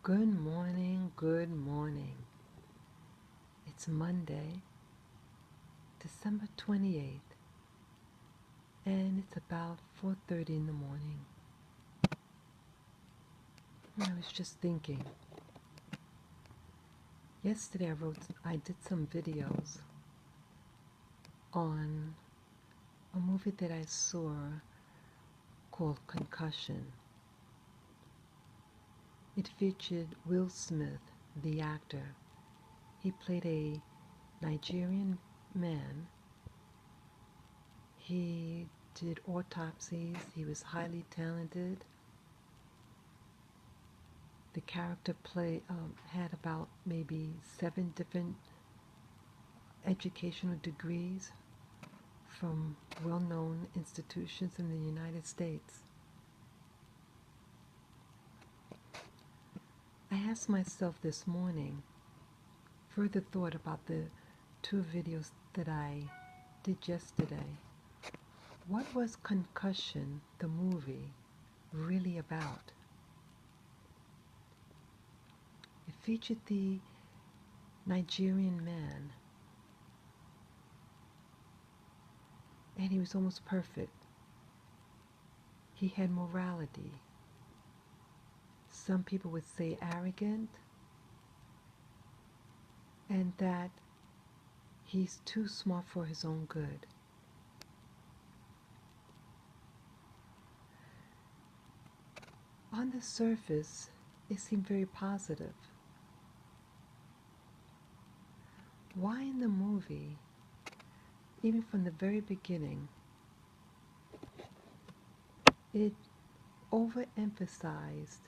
Good morning, good morning. It's Monday, December 28th, and it's about 4:30 in the morning. And I was just thinking, yesterday I did some videos on a movie that I saw called Concussion. It featured Will Smith, the actor. He played a Nigerian man. He did autopsies. He was highly talented. The character had about maybe 7 different educational degrees from well-known institutions in the United States. I asked myself this morning, further thought about the two videos that I did yesterday. What was Concussion, the movie, really about? It featured the Nigerian man, and he was almost perfect. He had morality. Some people would say arrogant, and that he's too smart for his own good. On the surface, it seemed very positive. Why in the movie, even from the very beginning, it overemphasized,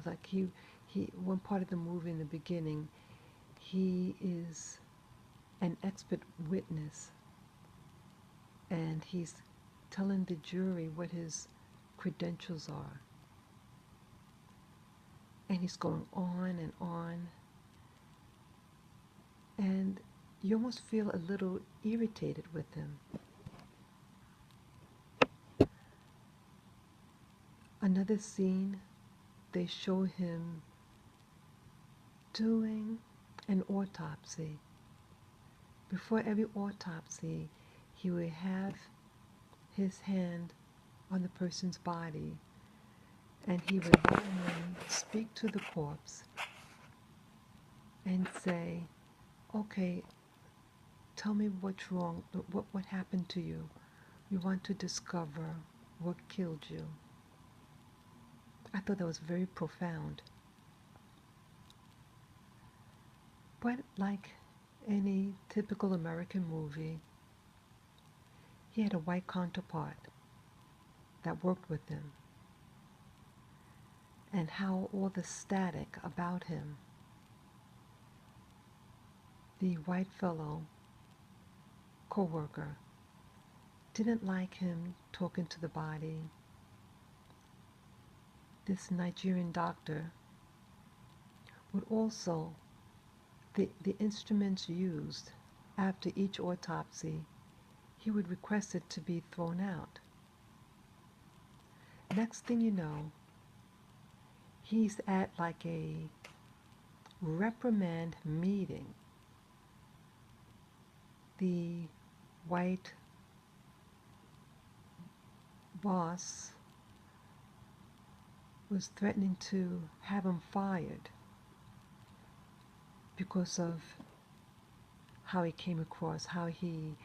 like one part of the movie in the beginning, he is an expert witness, and he's telling the jury what his credentials are. And he's going on, and you almost feel a little irritated with him. Another scene, they show him doing an autopsy. Before every autopsy, he would have his hand on the person's body, and he would then speak to the corpse and say, okay, tell me what's wrong, what happened to you. We want to discover what killed you. I thought that was very profound. But like any typical American movie, he had a white counterpart that worked with him, and how all the static about him. The white fellow, co-worker, didn't like him talking to the body. This Nigerian doctor would also, the instruments used after each autopsy, he would request it to be thrown out. Next thing you know, he's at like a reprimand meeting. The white boss was threatening to have him fired because of how he came across, how he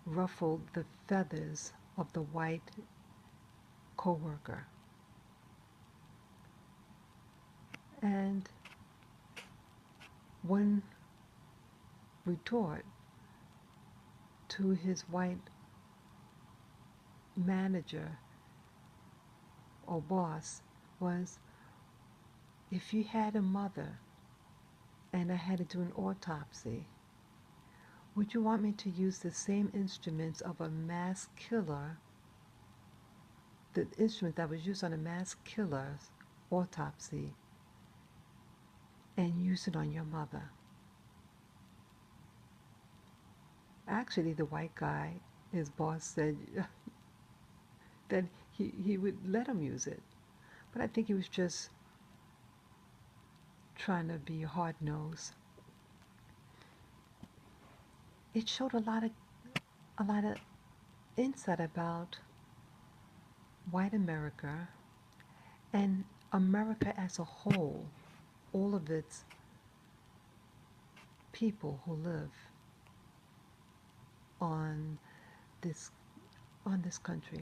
ruffled the feathers of the white co-worker. And one retort to his white manager or boss was, if you had a mother and I had to do an autopsy, would you want me to use the same instruments of a mass killer, the instrument that was used on a mass killer's autopsy, and use it on your mother? Actually, the white guy, his boss, said that he would let him use it. But I think he was just trying to be hard-nosed. It showed a lot of insight about white America and America as a whole, all of its people who live on this on this country,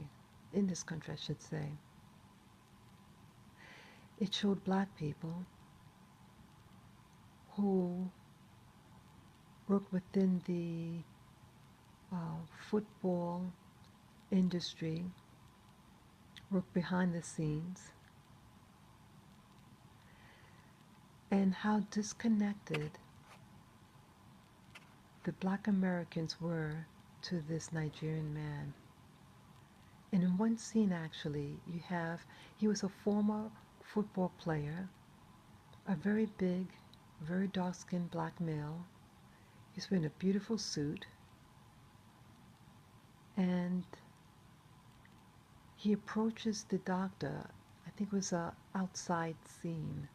in this country I should say. It showed black people who work within the football industry, work behind the scenes, and how disconnected the black Americans were to this Nigerian man. And in one scene, actually, he was a former football player, a very big, very dark-skinned black male. He's wearing a beautiful suit, and he approaches the doctor. I think it was a outside scene,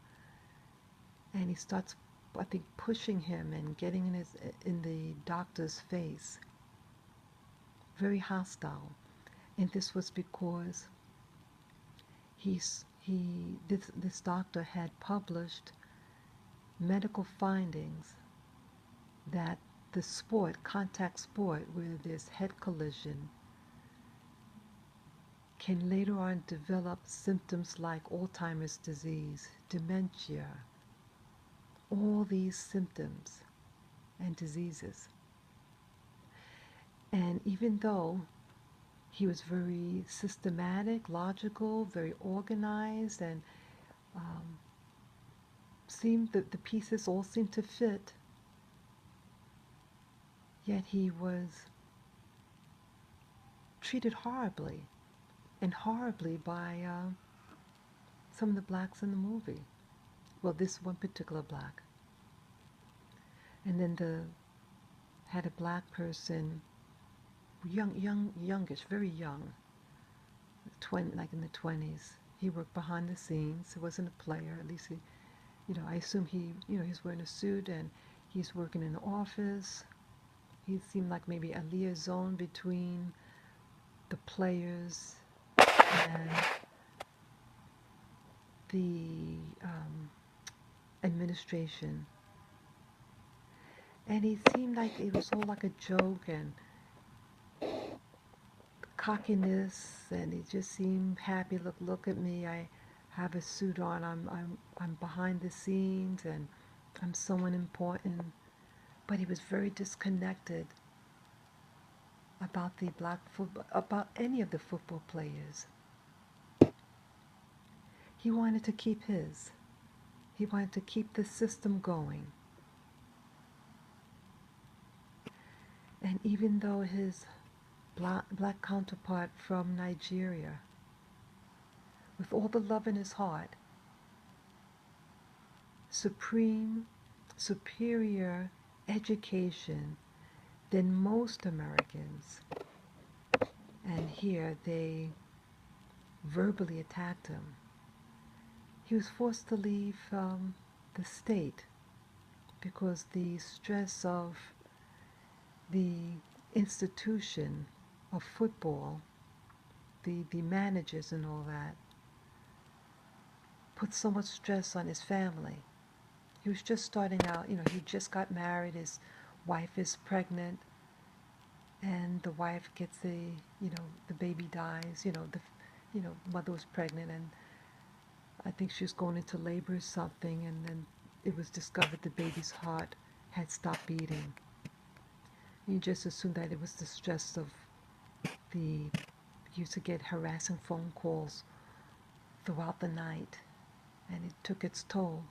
and he starts, I think, pushing him and getting in the doctor's face. Very hostile. And this was because this doctor had published medical findings that the sport, contact sport, where there's head collision, can later on develop symptoms like Alzheimer's disease, dementia, all these symptoms and diseases. And even though he was very systematic, logical, very organized, and seemed that the pieces all seemed to fit, yet he was treated horribly, and horribly by some of the blacks in the movie. Well, this one particular black. And then had a black person, youngish, very young, like in the 20s. He worked behind the scenes. He wasn't a player. At least I assume he's wearing a suit and he's working in the office. He seemed like maybe a liaison between the players and the administration. And he seemed like it was all like a joke and cockiness, and he just seemed happy. Look at me. I have a suit on. I'm behind the scenes, and I'm someone important. But he was very disconnected about the black football, about any of the football players. He wanted to keep his. He wanted to keep the system going. And even though his black counterpart from Nigeria, with all the love in his heart, superior education than most Americans, and here they verbally attacked him. He was forced to leave the state because the stress of the institution of football, the managers and all that, put so much stress on his family. He was just starting out, he just got married, his wife is pregnant, and the wife gets the baby dies, mother was pregnant, and I think she was going into labor or something, and then it was discovered the baby's heart had stopped beating. You just assumed that it was the stress of he used to get harassing phone calls throughout the night, and it took its toll.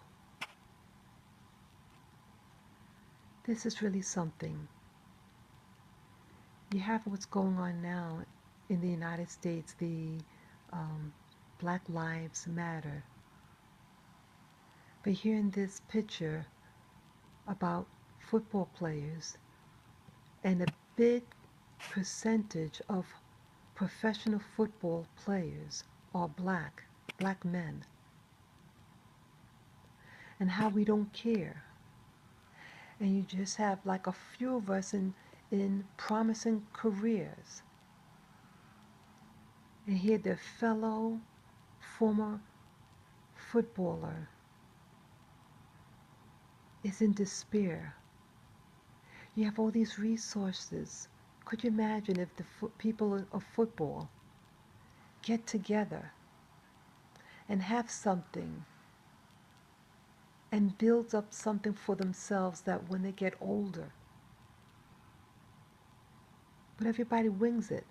This is really something. You have what's going on now in the United States, the Black Lives Matter. But here in this picture about football players, and a big percentage of professional football players are black men. and how we don't care. And you just have like a few of us in promising careers. And here their fellow former footballer is in despair. You have all these resources. Could you imagine if the people of football get together and have something and build up something for themselves that when they get older, but everybody wings it.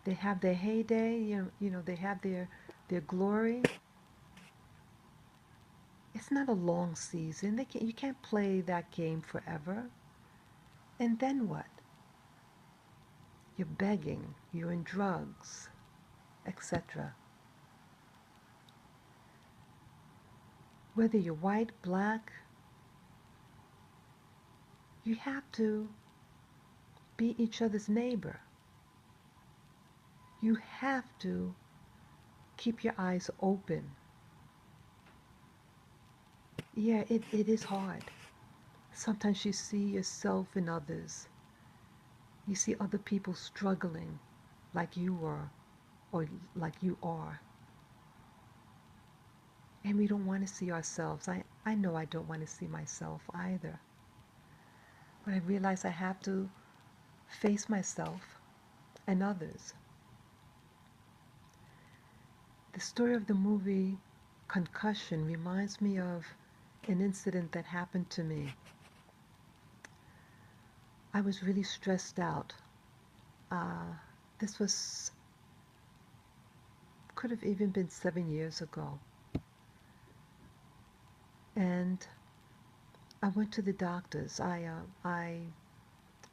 They have their heyday, they have their glory. It's not a long season. You can't play that game forever. And then what? You're begging, you're in drugs, etc. Whether you're white, black, you have to be each other's neighbor. You have to keep your eyes open. Yeah, it is hard. Sometimes you see yourself in others. You see other people struggling like you were or like you are. And we don't want to see ourselves. I know I don't want to see myself either. But I realize I have to face myself and others. The story of the movie Concussion reminds me of an incident that happened to me. I was really stressed out. Uh, this could have even been 7 years ago. And I went to the doctors. I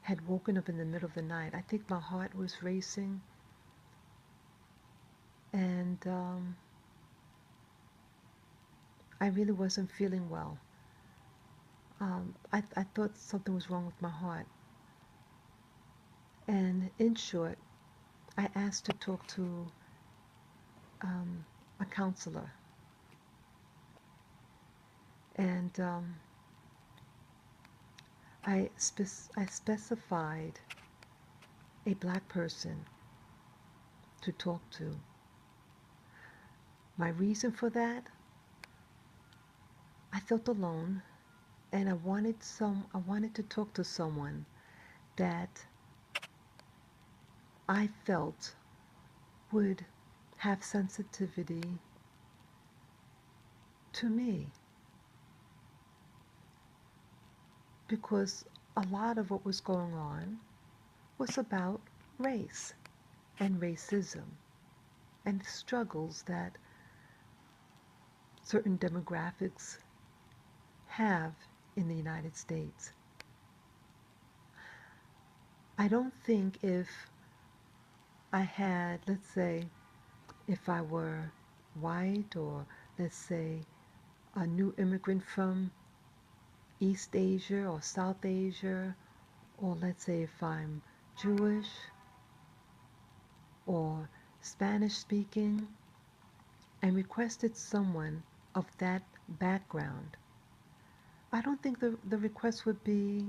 had woken up in the middle of the night. I think my heart was racing. And I really wasn't feeling well. I thought something was wrong with my heart. And in short, I asked to talk to a counselor. And I specified a black person to talk to. My reason for that, I felt alone, and I wanted to talk to someone that I felt would have sensitivity to me, because a lot of what was going on was about race and racism and the struggles that certain demographics have in the United States. I don't think if I had, let's say, if I were white, or let's say a new immigrant from East Asia or South Asia, or let's say if I'm Jewish or Spanish speaking, and requested someone of that background, I don't think the request would be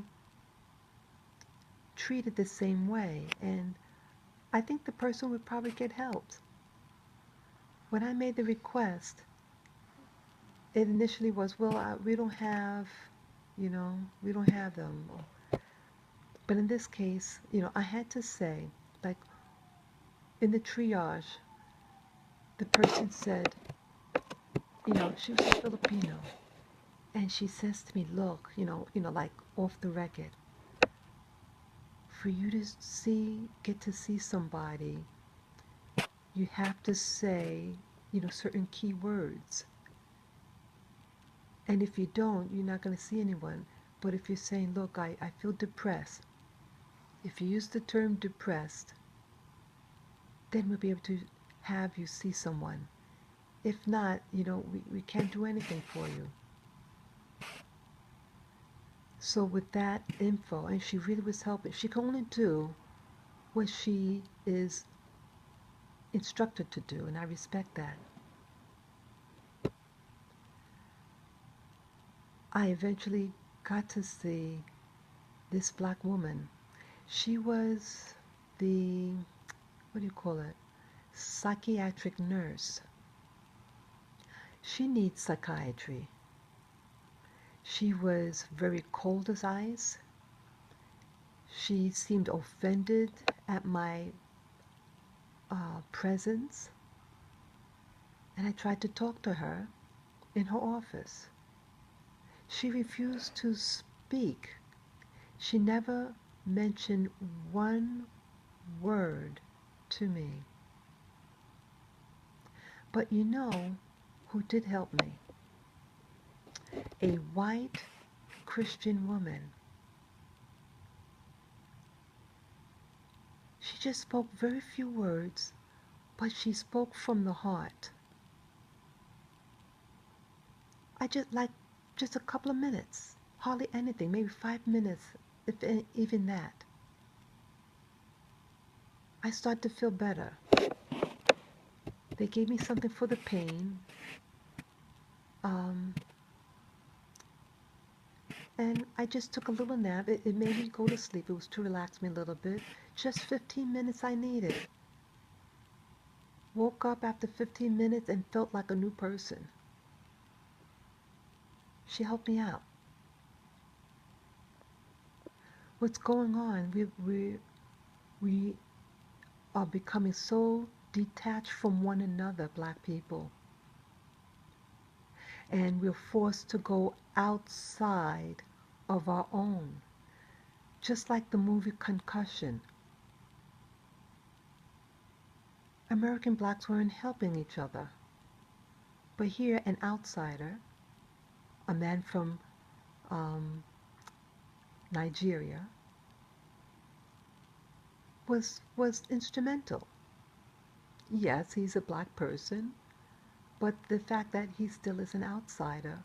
treated the same way, and I think the person would probably get helped. When I made the request, it initially was, well, we don't have, we don't have them. But in this case, I had to say, like, in the triage, the person said, she was a Filipino, and she says to me, look, like off the record, for you to get to see somebody, you have to say, certain key words. And if you don't, you're not going to see anyone. But if you're saying, look, I feel depressed, if you use the term depressed, then we'll be able to have you see someone. If not, we can't do anything for you. So with that info, and she really was helping, she can only do what she is instructed to do, and I respect that. I eventually got to see this black woman. She was the, what do you call it, psychiatric nurse. She needs psychiatry. She was very cold as ice. She seemed offended at my presence, and I tried to talk to her in her office. She refused to speak. She never mentioned one word to me. But you know who did help me? A white Christian woman. She just spoke very few words, but she spoke from the heart. I just a couple of minutes, hardly anything, maybe 5 minutes, if even that. I started to feel better. They gave me something for the pain, um, and I just took a little nap. It made me go to sleep. It was to relax me a little bit. Just 15 minutes I needed. Woke up after 15 minutes and felt like a new person. She helped me out. What's going on? We are becoming so detached from one another, black people. And we're forced to go outside of our own. Just like the movie Concussion. American blacks weren't helping each other. But here, an outsider, a man from Nigeria, was instrumental. Yes, he's a black person, but the fact that he still is an outsider,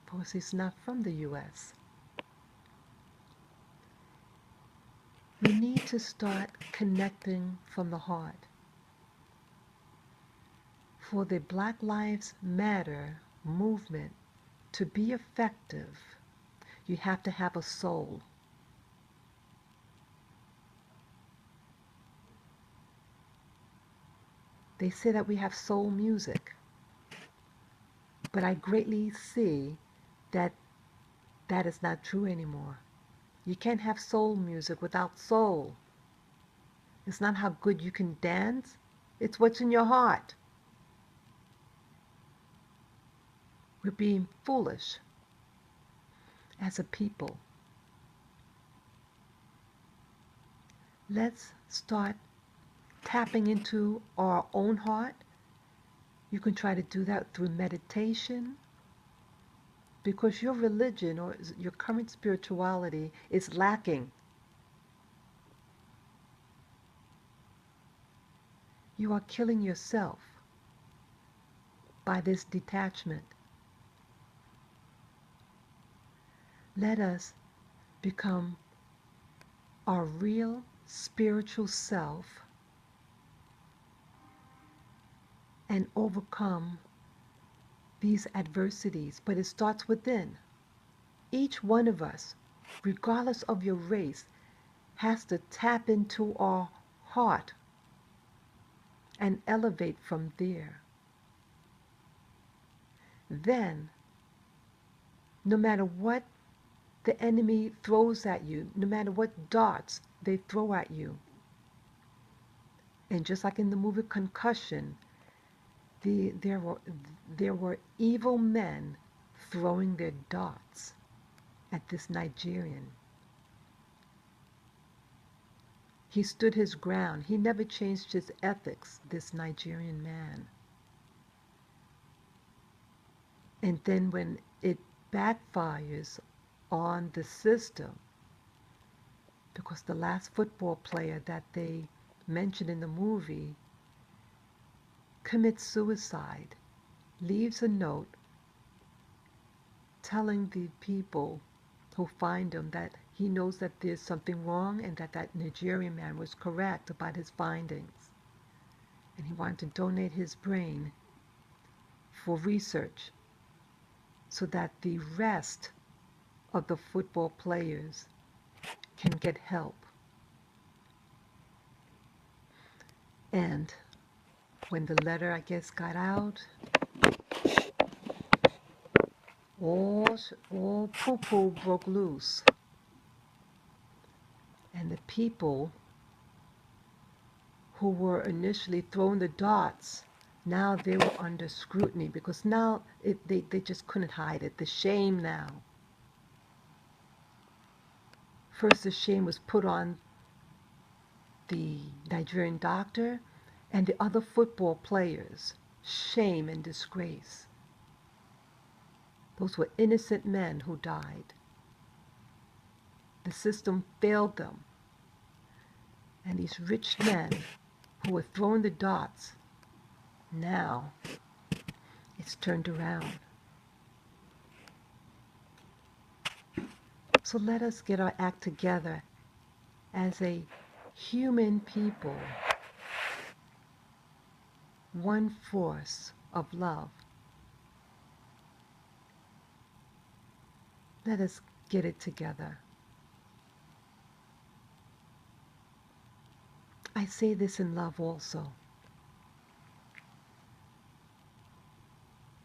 because he's not from the U.S. We need to start connecting from the heart. For the Black Lives Matter movement to be effective, you have to have a soul. They say that we have soul music, but I greatly see that that is not true anymore. You can't have soul music without soul. It's not how good you can dance, it's what's in your heart. We're being foolish as a people. Let's start tapping into our own heart. You can try to do that through meditation, because your religion or your current spirituality is lacking. You are killing yourself by this detachment. Let us become our real spiritual self and overcome these adversities. But it starts within. Each one of us, regardless of your race, has to tap into our heart and elevate from there. Then, no matter what the enemy throws at you, no matter what darts they throw at you, and just like in the movie Concussion, there were evil men throwing their darts at this Nigerian. He stood his ground. He never changed his ethics, this Nigerian man. And then when it backfires on the system, because the last football player that they mentioned in the movie commits suicide, leaves a note telling the people who find him that he knows that there's something wrong and that that Nigerian man was correct about his findings. And he wanted to donate his brain for research so that the rest of the football players can get help. And when the letter, I guess, got out, all poo-poo broke loose. And the people who were initially throwing the darts, now they were under scrutiny because now they just couldn't hide it. The shame now. First, the shame was put on the Nigerian doctor and the other football players. Shame and disgrace. Those were innocent men who died. The system failed them. And these rich men who were throwing the darts, now it's turned around. So let us get our act together as a human people, one force of love. Let us get it together. I say this in love also.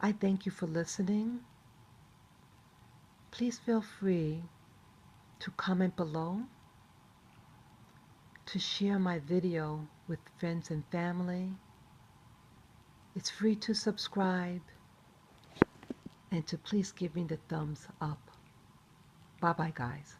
I thank you for listening. Please feel free to comment below, to share my video with friends and family. It's free to subscribe and to please give me the thumbs up. Bye-bye, guys.